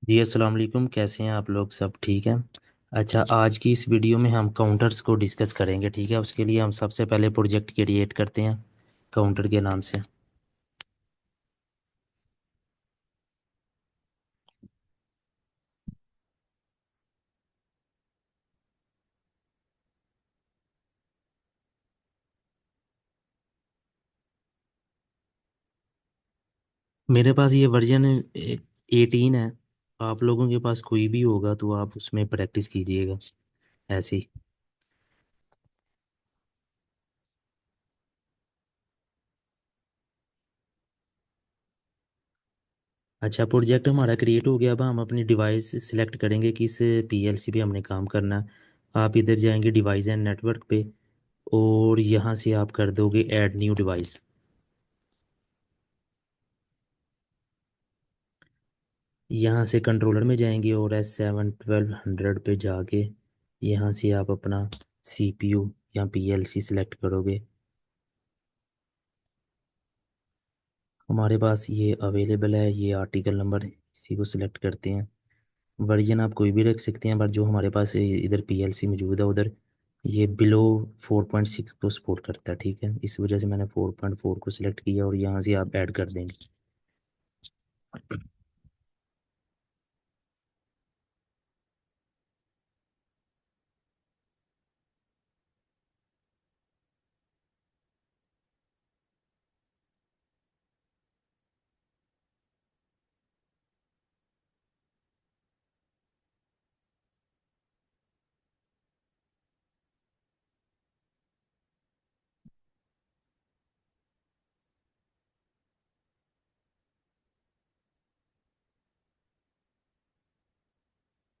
जी अस्सलाम वालेकुम। कैसे हैं आप लोग? सब ठीक है। अच्छा, आज की इस वीडियो में हम काउंटर्स को डिस्कस करेंगे। ठीक है, उसके लिए हम सबसे पहले प्रोजेक्ट क्रिएट करते हैं काउंटर के नाम से। मेरे पास ये वर्जन 18 है। आप लोगों के पास कोई भी होगा तो आप उसमें प्रैक्टिस कीजिएगा ऐसे ही। अच्छा, प्रोजेक्ट हमारा क्रिएट हो गया। अब हम अपनी डिवाइस सिलेक्ट करेंगे किस पीएलसी पे हमने काम करना है। आप इधर जाएंगे डिवाइस एंड नेटवर्क पे, और यहाँ से आप कर दोगे ऐड न्यू डिवाइस। यहाँ से कंट्रोलर में जाएंगे और S7 1200 पे जाके यहाँ से आप अपना CPU या PLC सिलेक्ट करोगे। हमारे पास ये अवेलेबल है, ये आर्टिकल नंबर, इसी को सिलेक्ट करते हैं। वर्जन आप कोई भी रख सकते हैं, बट जो हमारे पास इधर PLC मौजूद है उधर ये बिलो 4.6 को सपोर्ट करता है। ठीक है, इस वजह से मैंने 4.4 को सिलेक्ट किया और यहाँ से आप ऐड कर देंगे।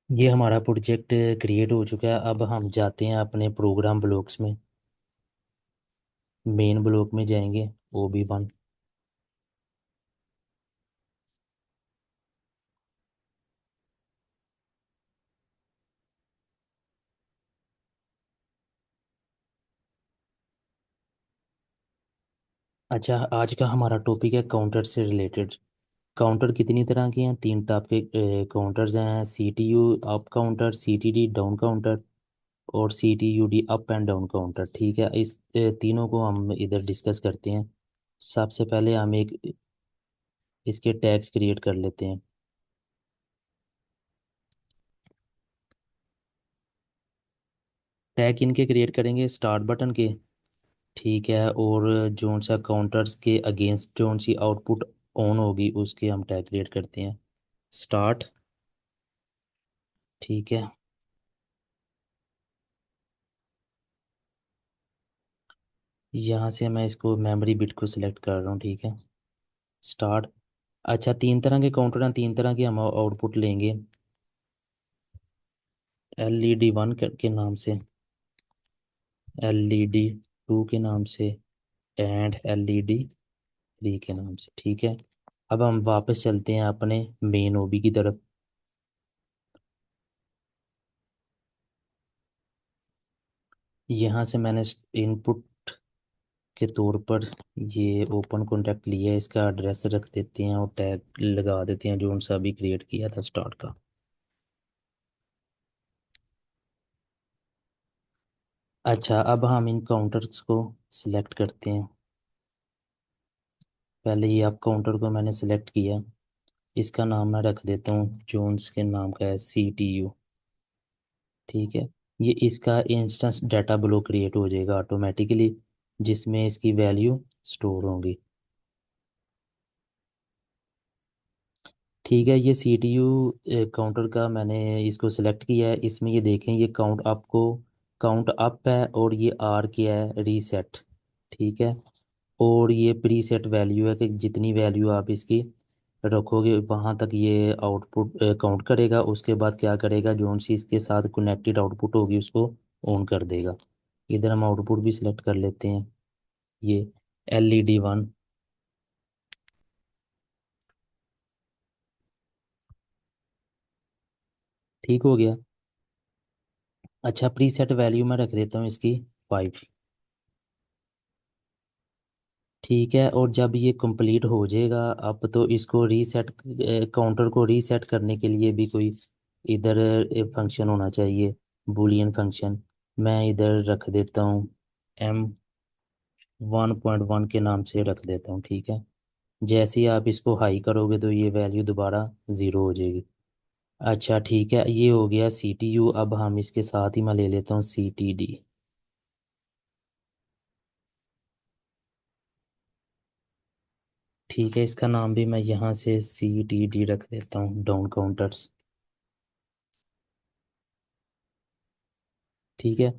ये हमारा प्रोजेक्ट क्रिएट हो चुका है। अब हम जाते हैं अपने प्रोग्राम ब्लॉक्स में। मेन ब्लॉक में जाएंगे, OB1। अच्छा, आज का हमारा टॉपिक है काउंटर से रिलेटेड। काउंटर कितनी तरह के हैं? तीन टाइप के काउंटर्स हैं: CPU up counter, CTD down counter, और CTUD up and down counter. ठीक है, इस तीनों को हम इधर डिस्कस करते हैं। सबसे पहले हम एक इसके टैग्स क्रिएट कर लेते हैं। टैग इनके क्रिएट करेंगे स्टार्ट बटन के। ठीक है, और जोन सा काउंटर्स के against zone C output on होगी उसके हम टैग क्रिएट करते हैं। स्टार्ट। ठीक है, यहाँ से मैं इसको मेमोरी बिट को सिलेक्ट कर रहा हूँ। ठीक है, स्टार्ट। अच्छा, तीन तरह के काउंटर हैं, तीन तरह के हम आउटपुट लेंगे। LED 1 के नाम से, LED 2 के नाम से, एंड LED 3 के नाम से। ठीक है, अब हम वापस चलते हैं अपने मेन ओबी की तरफ। यहाँ से मैंने इनपुट के तौर पर ये ओपन कॉन्टैक्ट लिया है, इसका एड्रेस रख देते हैं और टैग लगा देते हैं जो सा अभी क्रिएट किया था स्टार्ट का। अच्छा, अब हम इन काउंटर्स को सिलेक्ट करते हैं। पहले ये अप काउंटर को मैंने सिलेक्ट किया, इसका नाम मैं रख देता हूँ जोन्स के नाम का है CPU। ठीक है, ये इसका इंस्टेंस डाटा ब्लॉक क्रिएट हो जाएगा ऑटोमेटिकली, जिसमें इसकी वैल्यू स्टोर होंगी। ठीक है, ये CPU काउंटर का मैंने इसको सिलेक्ट किया है। इसमें ये देखें, ये काउंट अप है और ये R क्या है, रीसेट। ठीक है, और ये प्रीसेट वैल्यू है कि जितनी वैल्यू आप इसकी रखोगे वहाँ तक ये आउटपुट काउंट करेगा। उसके बाद क्या करेगा, जोन सी इसके साथ कनेक्टेड आउटपुट होगी उसको ऑन कर देगा। इधर हम आउटपुट भी सिलेक्ट कर लेते हैं, ये LED 1। ठीक हो गया। अच्छा, प्रीसेट वैल्यू मैं रख देता हूँ इसकी 5। ठीक है, और जब ये कंप्लीट हो जाएगा, अब तो इसको रीसेट, काउंटर को रीसेट करने के लिए भी कोई इधर फंक्शन होना चाहिए, बूलियन फंक्शन। मैं इधर रख देता हूँ M1.1 के नाम से रख देता हूँ, ठीक है। जैसे ही आप इसको हाई करोगे तो ये वैल्यू दोबारा ज़ीरो हो जाएगी। अच्छा ठीक है, ये हो गया CPU। अब हम इसके साथ ही मैं ले लेता हूँ CTD। ठीक है, इसका नाम भी मैं यहाँ से CTD रख देता हूँ, डाउन काउंटर्स। ठीक है,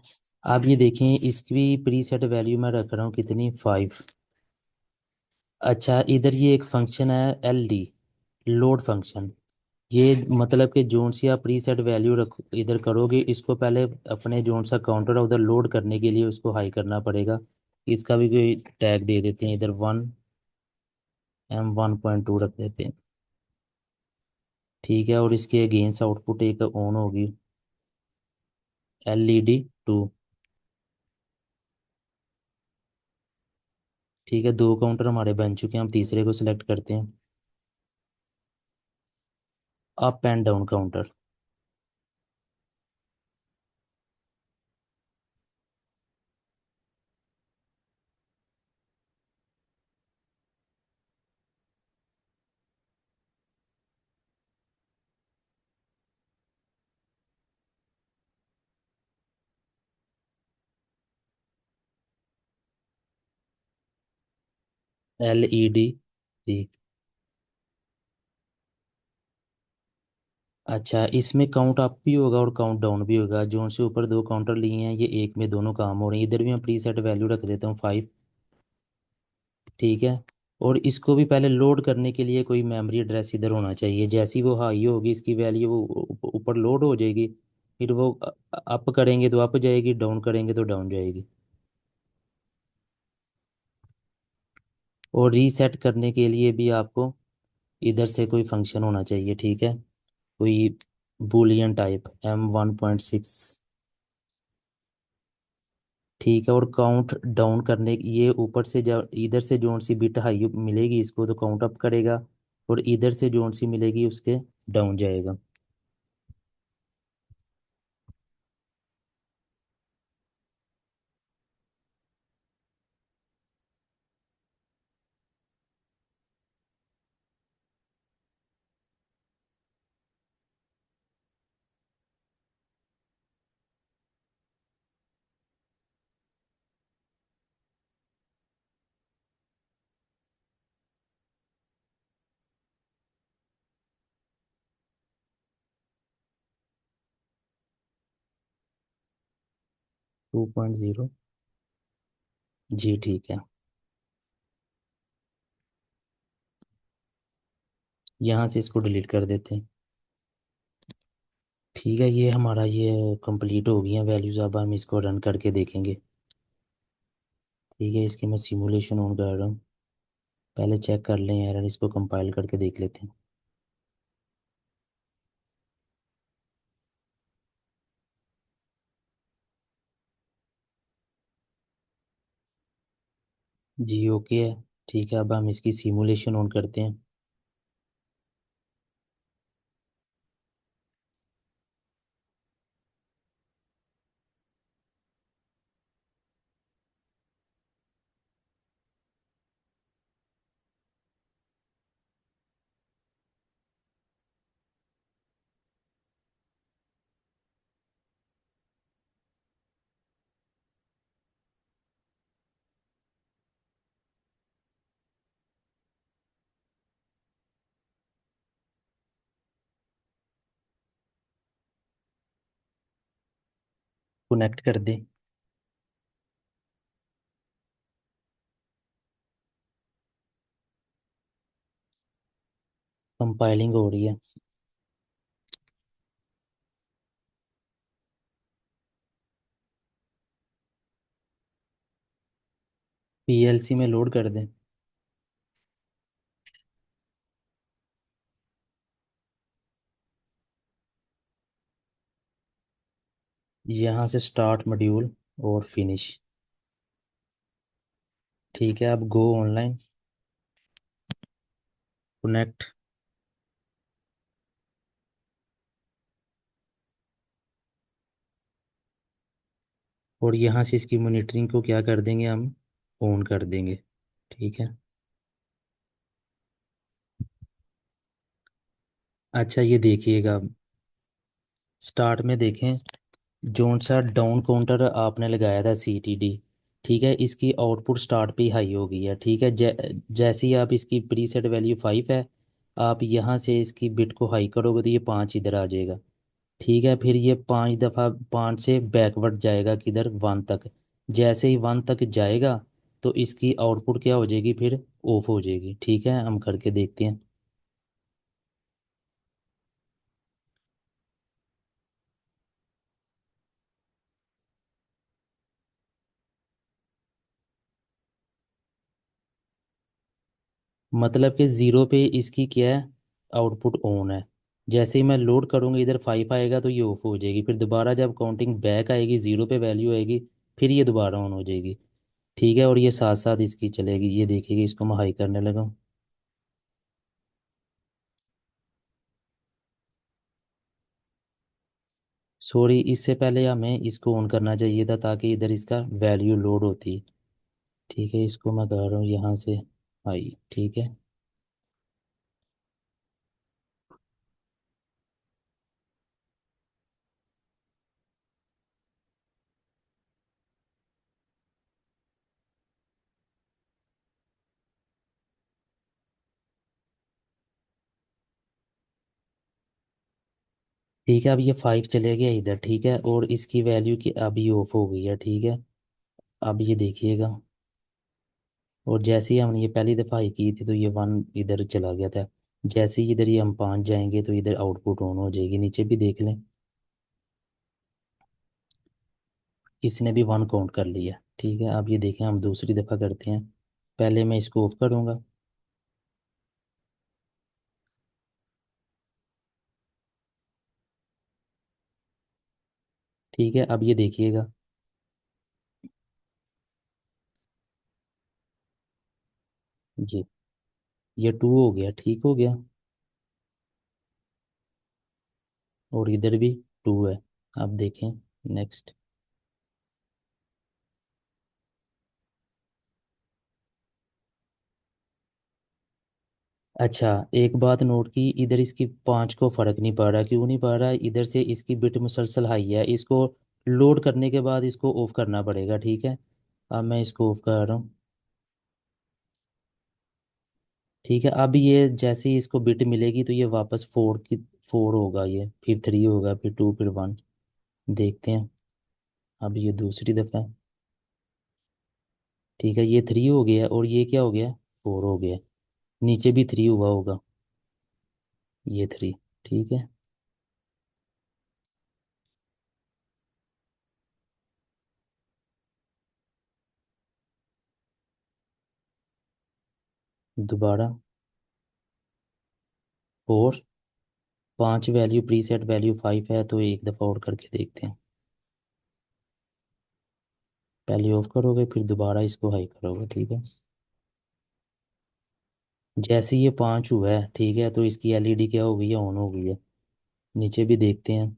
आप ये देखें, इसकी प्रीसेट वैल्यू मैं रख रहा हूँ कितनी, 5। अच्छा, इधर ये एक फंक्शन है LD, लोड फंक्शन। ये मतलब कि जोन सी आप प्रीसेट वैल्यू रख इधर करोगे, इसको पहले अपने जोन सा काउंटर है उधर लोड करने के लिए उसको हाई करना पड़ेगा। इसका भी कोई टैग दे देते हैं इधर, M1.2 रख देते हैं। ठीक है, और इसके अगेंस्ट आउटपुट एक ऑन होगी, LED 2। ठीक है, दो काउंटर हमारे बन चुके हैं, हम तीसरे को सिलेक्ट करते हैं, up and down counter. LED 3। अच्छा, इसमें काउंट अप भी होगा और काउंट डाउन भी होगा। जोन से ऊपर दो काउंटर लिए हैं, ये एक में दोनों काम हो रहे हैं। इधर भी मैं प्री सेट वैल्यू रख देता हूँ 5। ठीक है, और इसको भी पहले लोड करने के लिए कोई मेमोरी एड्रेस इधर होना चाहिए। जैसी वो हाई होगी इसकी वैल्यू, वो ऊपर लोड हो जाएगी। फिर वो अप करेंगे तो अप जाएगी, डाउन करेंगे तो डाउन जाएगी। और रीसेट करने के लिए भी आपको इधर से कोई फंक्शन होना चाहिए, ठीक है, कोई बूलियन टाइप M1.6। ठीक है, और काउंट डाउन करने ये ऊपर से जब इधर से जोन सी बिट हाई मिलेगी इसको तो काउंट अप करेगा, और इधर से जोन सी मिलेगी उसके डाउन जाएगा। 2.0। जी ठीक है, यहाँ से इसको डिलीट कर देते हैं। ठीक है, ये हमारा ये कंप्लीट हो गई है वैल्यूज़। अब हम इसको रन करके देखेंगे। ठीक है, इसकी मैं सिमुलेशन ऑन कर रहा हूँ, पहले चेक कर लें एरर, इसको कंपाइल करके देख लेते हैं। जी ओके है। ठीक है, अब हम इसकी सिमुलेशन ऑन करते हैं। कनेक्ट कर दें। कंपाइलिंग हो रही है। PLC में लोड कर दें। यहाँ से स्टार्ट मॉड्यूल और फिनिश। ठीक है, अब गो ऑनलाइन, कनेक्ट। और यहाँ से इसकी मॉनिटरिंग को क्या कर देंगे हम, ऑन कर देंगे। ठीक है। अच्छा ये देखिएगा, स्टार्ट में देखें, जोन सा डाउन काउंटर आपने लगाया था CTD, ठीक है, इसकी आउटपुट स्टार्ट पे हाई हो गई है। ठीक है, जैसे ही आप इसकी प्रीसेट वैल्यू 5 है, आप यहाँ से इसकी बिट को हाई करोगे तो ये 5 इधर आ जाएगा। ठीक है, फिर ये 5 दफ़ा 5 से बैकवर्ड जाएगा किधर, 1 तक। जैसे ही 1 तक जाएगा तो इसकी आउटपुट क्या हो जाएगी, फिर ऑफ हो जाएगी। ठीक है, हम करके देखते हैं। मतलब कि ज़ीरो पे इसकी क्या है, आउटपुट ऑन है। जैसे ही मैं लोड करूँगा इधर 5 आएगा तो ये ऑफ हो जाएगी, फिर दोबारा जब काउंटिंग बैक आएगी, ज़ीरो पे वैल्यू आएगी, फिर ये दोबारा ऑन हो जाएगी। ठीक है, और ये साथ साथ इसकी चलेगी। ये देखिएगा, इसको मैं हाई करने लगा हूँ। सॉरी, इससे पहले हमें इसको ऑन करना चाहिए था ताकि इधर इसका वैल्यू लोड होती। ठीक है, इसको मैं कर रहा हूँ यहाँ से हाई। ठीक है। ठीक है, अब ये 5 चले गया इधर। ठीक है, और इसकी वैल्यू की अभी ऑफ हो गई है। ठीक है, अब ये देखिएगा, और जैसे ही हमने ये पहली दफ़ा ही की थी तो ये 1 इधर चला गया था। जैसे ही इधर ये हम 5 जाएंगे तो इधर आउटपुट ऑन हो जाएगी। नीचे भी देख लें, इसने भी 1 काउंट कर लिया। ठीक है, अब ये देखें, हम दूसरी दफ़ा करते हैं। पहले मैं इसको ऑफ करूँगा। ठीक है, अब ये देखिएगा, ये 2 हो गया, ठीक हो गया। और इधर भी 2 है। अब देखें, नेक्स्ट। अच्छा, एक बात नोट की, इधर इसकी 5 को फ़र्क नहीं पड़ रहा। क्यों नहीं पड़ रहा, इधर से इसकी बिट मुसलसल हाई है। इसको लोड करने के बाद इसको ऑफ करना पड़ेगा। ठीक है, अब मैं इसको ऑफ कर रहा हूँ। ठीक है, अब ये जैसे ही इसको बिट मिलेगी तो ये वापस 4 होगा, ये फिर 3 होगा, फिर 2, फिर 1। देखते हैं। अब ये दूसरी दफ़ा। ठीक है, ये 3 हो गया और ये क्या हो गया, 4 हो गया। नीचे भी 3 हुआ होगा, ये 3। ठीक है, दोबारा 4। 5 वैल्यू प्रीसेट वैल्यू 5 है तो एक दफ़ा और करके देखते हैं। पहले ऑफ करोगे, फिर दोबारा इसको हाई करोगे। ठीक है, जैसे ये 5 हुआ है, ठीक है, तो इसकी LED क्या हो गई है, ऑन हो गई है। नीचे भी देखते हैं,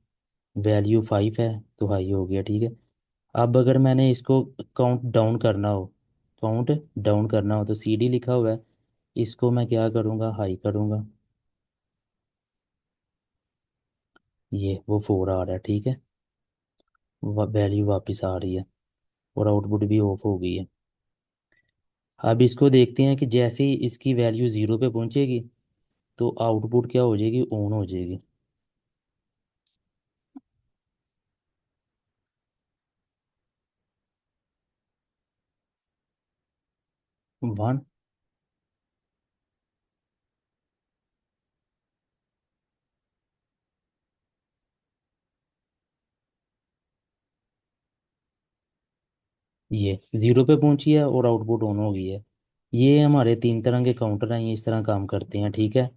वैल्यू 5 है तो हाई हो गया। ठीक है, अब अगर मैंने इसको काउंट डाउन करना हो, काउंट डाउन करना हो तो CD लिखा हुआ है, इसको मैं क्या करूँगा, हाई करूँगा। ये वो 4 आ रहा है। ठीक है, वैल्यू वापस आ रही है और आउटपुट भी ऑफ हो गई है। अब इसको देखते हैं कि जैसे ही इसकी वैल्यू 0 पे पहुंचेगी तो आउटपुट क्या हो जाएगी, ऑन हो जाएगी। 1। ये 0 पे पहुंची है और आउटपुट ऑन हो गई है। ये हमारे 3 तरह के काउंटर हैं, ये इस तरह काम करते हैं। ठीक है,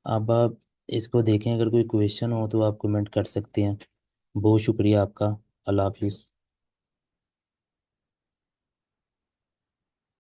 अब आप इसको देखें, अगर कोई क्वेश्चन हो तो आप कमेंट कर सकते हैं। बहुत शुक्रिया आपका। अल्लाह हाफिज़।